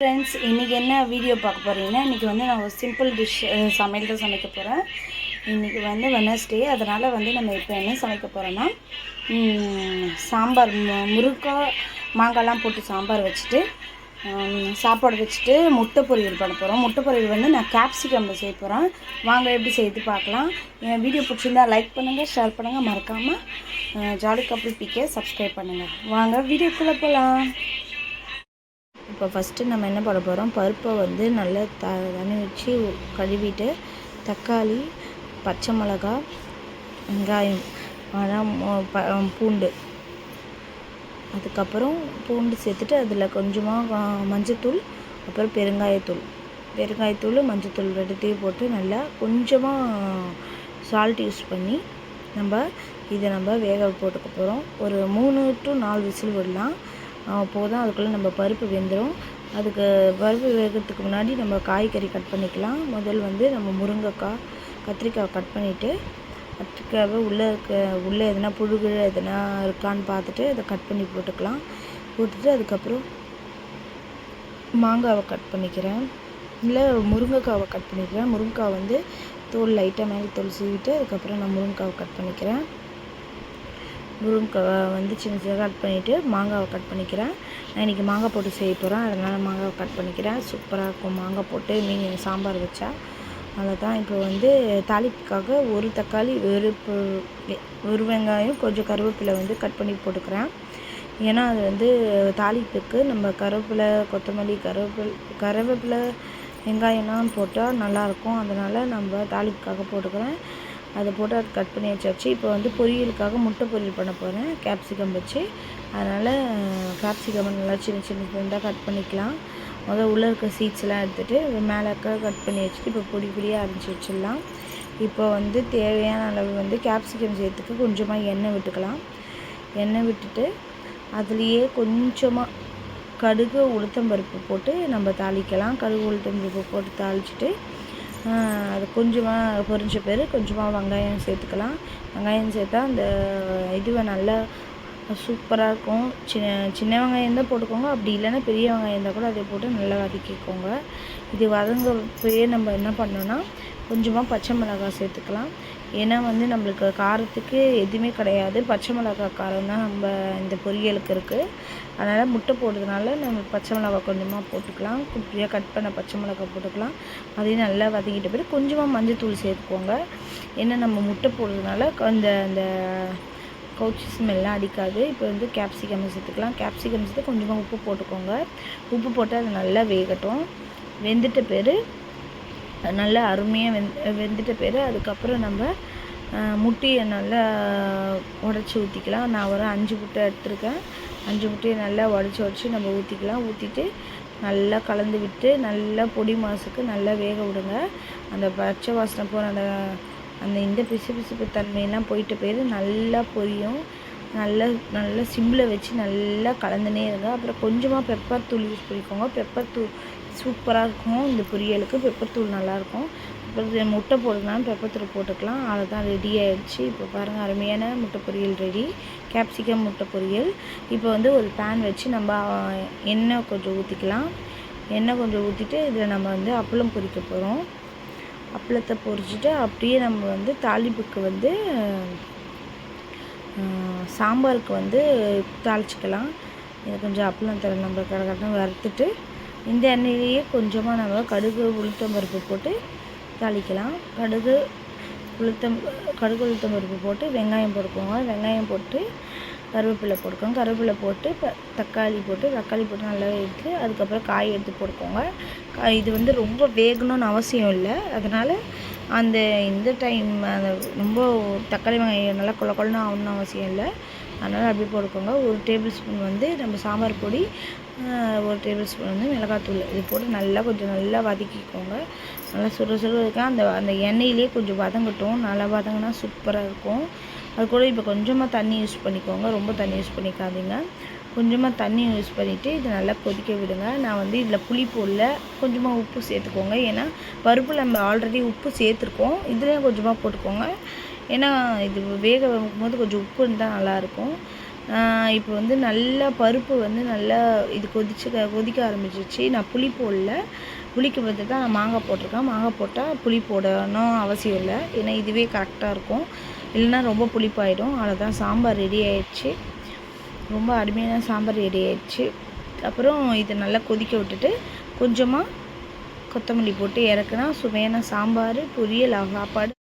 Friends, இன்றைக்கி என்ன video பார்க்க போகிறீங்கன்னா, இன்றைக்கி வந்து நான் ஒரு சிம்பிள் டிஷ் சமையல் தான் சமைக்க போகிறேன். இன்றைக்கி வந்து வெட்னஸ்டே, அதனால் வந்து நம்ம இப்போ என்ன சமைக்க போகிறோன்னா சாம்பார், முருங்காய் மாங்காய்லாம் போட்டு சாம்பார் வச்சுட்டு சாப்பாடு வச்சுட்டு முட்டை பொரியல் பண்ண போகிறோம். முட்டை பொரியல் வந்து நான் கேப்சிகமில் செய்ய போகிறேன். வாங்க எப்படி செய்து பார்க்கலாம். என் வீடியோ பிடிச்சிருந்தா லைக் பண்ணுங்கள், ஷேர் பண்ணுங்கள், மறக்காமல் ஜாலி கப்புள் பிகே சப்ஸ்கிரைப் பண்ணுங்கள். வாங்க வீடியோக்குள்ளே போகலாம். இப்போ ஃபஸ்ட்டு நம்ம என்ன பண்ண போகிறோம், பருப்பை வந்து நல்லா தண்ணி வச்சு கழுவிட்டு தக்காளி, பச்சை மிளகாய், வெங்காயம், பூண்டு, அதுக்கப்புறம் பூண்டு சேர்த்துட்டு அதில் கொஞ்சமாக மஞ்சத்தூள், அப்புறம் பெருங்காயத்தூள், மஞ்சத்தூள் ரெண்டுத்தையும் போட்டு நல்லா கொஞ்சமாக சால்ட் யூஸ் பண்ணி நம்ம வேக போட்டுக்க போகிறோம். ஒரு 3 to 4 விசில் விடலாம் போதும். அதுக்குள்ளே நம்ம பருப்பு வெந்துடும். அதுக்கு பருப்பு வேகிறதுக்கு முன்னாடி நம்ம காய்கறி கட் பண்ணிக்கலாம். முதல் வந்து நம்ம முருங்கைக்காய், கத்திரிக்காய் கட் பண்ணிவிட்டு கத்திரிக்காவை உள்ளே எதனா புழுகு எதனா இருக்கான்னு பார்த்துட்டு அதை கட் பண்ணி போட்டுட்டு அதுக்கப்புறம் மாங்காவை கட் பண்ணிக்கிறேன், இல்லை முருங்கைக்காவை கட் பண்ணிக்கிறேன். முருங்கைக்காய் வந்து தோல் லைட்டாக மேலே தோல் சீவிட்டு அதுக்கப்புறம் நான் முருங்கைக்காவை கட் பண்ணிக்கிறேன். முருங்கைக்காவை வந்து சின்ன சின்னதாக கட் பண்ணிவிட்டு மாங்காவை கட் பண்ணிக்கிறேன். நான் இன்றைக்கி மாங்காய் போட்டு செய்ய போகிறேன், அதனால் மாங்காவை கட் பண்ணிக்கிறேன். சூப்பராக இருக்கும் மாங்காய் போட்டு மீன் சாம்பார் வச்சா. அவ்வளோதான். இப்போ வந்து தாளிப்புக்காக ஒரு தக்காளி, ஒரு வெங்காயம், கொஞ்சம் கருவேப்பிலை வந்து கட் பண்ணி போட்டுக்கிறேன். ஏன்னா அது வந்து தாளிப்புக்கு நம்ம கருவேப்பிலை, கொத்தமல்லி, கருவேப்பிலை, வெங்காயம்லாம் போட்டால் நல்லாயிருக்கும். அதனால் நம்ம தாளிப்புக்காக போட்டுக்கிறேன். அதை போட்டு அது கட் பண்ணி வச்சாச்சு. இப்போ வந்து பொரியலுக்காக முட்டை பொரியல் பண்ண போகிறேன் கேப்சிகம் வச்சு. அதனால் கேப்சிகம் நல்லா சின்ன சின்னதாக கட் பண்ணிக்கலாம். உள்ளே இருக்க சீட்ஸ்லாம் எடுத்துகிட்டு மேலே கட் பண்ணி வச்சுட்டு இப்போ பொடியாக அரைச்சி வச்சிடலாம். இப்போ வந்து தேவையான அளவு வந்து கேப்சிகம் சேர்த்துக்கு கொஞ்சமாக எண்ணெய் விட்டுக்கலாம். எண்ணெய் விட்டுட்டு அதுலேயே கொஞ்சமாக கடுகு, உளுத்தம்பருப்பு போட்டு நம்ம தாளிக்கலாம். கடுகு, உளுத்தம்பருப்பு போட்டு தாளிச்சிட்டு அது கொஞ்சமாக பொரிஞ்ச பேர் கொஞ்சமாக வெங்காயம் சேர்த்துக்கலாம். வெங்காயம் சேர்த்தா அந்த இதுவை நல்லா சூப்பராக இருக்கும். சின்ன வெங்காயம் தான் போட்டுக்கோங்க, அப்படி இல்லைன்னா பெரிய வெங்காயம் இருந்தால் கூட அதை போட்டு நல்லா வதக்கிக்கோங்க. இது வதங்கப்பயே நம்ம என்ன பண்ணோன்னா கொஞ்சமாக பச்சை மிளகாய் சேர்த்துக்கலாம். ஏன்னா வந்து நம்மளுக்கு காரத்துக்கு எதுவுமே கிடையாது, பச்சை மிளகாய் காரம் தான் நம்ம இந்த பொரியலுக்கு இருக்குது. அதனால் முட்டை போடுறதுனால நம்ம பச்சை மிளகாய் கொஞ்சமாக போட்டுக்கலாம். குட்டியாக கட் பண்ண பச்சை மிளகாய் போட்டுக்கலாம். அதையும் நல்லா வதக்கிட்ட பிறகு கொஞ்சமாக மஞ்சத்தூள் சேர்த்துக்கோங்க. ஏன்னா நம்ம முட்டை போடுறதுனால அந்த கவுச்சி ஸ்மெல்லாம் அடிக்காது. இப்போ வந்து கேப்சிகம் சேர்த்துக்கலாம். கேப்சிகம் சேர்த்து கொஞ்சமாக உப்பு போட்டுக்கோங்க. உப்பு போட்டு அது நல்லா வேகட்டும். வெந்துட்ட பேர் நல்லா அருமையாக வெந்துட்ட பேர் அதுக்கப்புறம் நம்ம முட்டையை நல்லா உடச்சி ஊற்றிக்கலாம். நான் ஒரு 5 முட்டை எடுத்துருக்கேன். 5 முட்டையை நல்லா உடச்சி நம்ம ஊற்றிக்கலாம். ஊற்றிட்டு நல்லா கலந்து விட்டு நல்லா பொடி மாசுக்கு நல்லா வேக விடுங்க. அந்த பச்சை வாசனை போகிற இந்த பிசு தன்மையெல்லாம் போயிட்ட பேர் நல்லா பொரியும். நல்லா சிம்மில் வச்சு நல்லா கலந்துனே இருங்க. அப்புறம் கொஞ்சமாக பெப்பர் தூள் யூஸ் பண்ணிக்கோங்க. பெப்பர் தூள் சூப்பராக இருக்கும் இந்த பொரியலுக்கு. பெப்பர் தூள் நல்லாயிருக்கும். அப்புறம் முட்டை போடுறதுனால பெப்பர் தூள் போட்டுக்கலாம். அதுதான் ரெடி ஆகிடுச்சு. இப்போ பாருங்கள், அருமையான முட்டை பொரியல் ரெடி. கேப்சிகம் முட்டை பொரியல். இப்போ வந்து ஒரு பேன் வச்சு நம்ம எண்ணெய் கொஞ்சம் ஊற்றிக்கலாம். எண்ணெய் கொஞ்சம் ஊற்றிட்டு இதில் நம்ம வந்து அப்பளம் பொரிக்க போகிறோம். அப்பளத்தை பொரிச்சிட்டு அப்படியே நம்ம வந்து தாளிப்புக்கு வந்து சாம்பாருக்கு வந்து தாளிச்சிக்கலாம். இதை கொஞ்சம் அப்பளம் நம்ம கடகடன்னு வறுத்துட்டு இந்த எண்ணெயிலேயே கொஞ்சமாக நம்ம கடுகு, உளுத்தம்பருப்பு போட்டு தாளிக்கலாம். கடுகு உளுத்தம்பருப்பு போட்டு வெங்காயம் போட்டுக்கோங்க. வெங்காயம் போட்டு கருவேப்பிலை போட்டுக்கோங்க. கருவேப்பிலை போட்டு தக்காளி போட்டு நல்லா எடுத்து அதுக்கப்புறம் காய் எடுத்து போட்டுக்கோங்க. இது வந்து ரொம்ப வேகணும்னு அவசியம் இல்லை. அதனால் இந்த டைம் ரொம்ப தக்காளி வெங்காயம் நல்லா கொள்ளன்னு ஆகணும்னு அவசியம் இல்லை. அதனால் அப்படி போட்டுக்கோங்க. 1 டேபிள் ஸ்பூன் வந்து நம்ம சாம்பார் பொடி, 1 டேபிள் ஸ்பூன் வந்து மிளகாத்தூள் இது போட்டு நல்லா கொஞ்சம் நல்லா வதக்கிக்கோங்க. நல்லா சுட இருக்க அந்த எண்ணெயிலே கொஞ்சம் வதங்கட்டும். நல்லா வதங்கினா சூப்பராக இருக்கும். அது கூட இப்போ கொஞ்சமாக தண்ணி யூஸ் பண்ணிக்கோங்க. ரொம்ப தண்ணி யூஸ் பண்ணிக்காதீங்க. கொஞ்சமாக தண்ணி யூஸ் பண்ணிவிட்டு இது நல்லா கொதிக்க விடுங்க. நான் வந்து இதில் புளி போடல, கொஞ்சமாக உப்பு சேர்த்துக்கோங்க. ஏன்னா பருப்பில் நம்ம ஆல்ரெடி உப்பு சேர்த்துருக்கோம், இதுலேயும் கொஞ்சமாக போட்டுக்கோங்க. ஏன்னா இது வேக வைக்கும்போது கொஞ்சம் உப்பு இருந்தால் நல்லாயிருக்கும். இப்போ வந்து நல்லா பருப்பு வந்து நல்லா இது கொதிக்க ஆரம்பிச்சிச்சு. நான் புளி போடல. புளிக்கு பதில் தான் நான் மாங்காய் போட்டிருக்கேன். மாங்காய் போட்டால் புளி போடணும் அவசியம் இல்லை. ஏன்னா இதுவே கரெக்டாக இருக்கும். இல்லைன்னா ரொம்ப புளிப்பாயிடும். அவ்வளோதான், சாம்பார் ரெடி ஆயிடுச்சு. ரொம்ப அருமையான சாம்பார் ரெடி ஆயிடுச்சு. அப்புறம் இதை நல்லா கொதிக்க விட்டுட்டு கொஞ்சமாக கொத்தமல்லி போட்டு இறக்குனா சுவையான சாம்பார், பொரியல், சாப்பாடு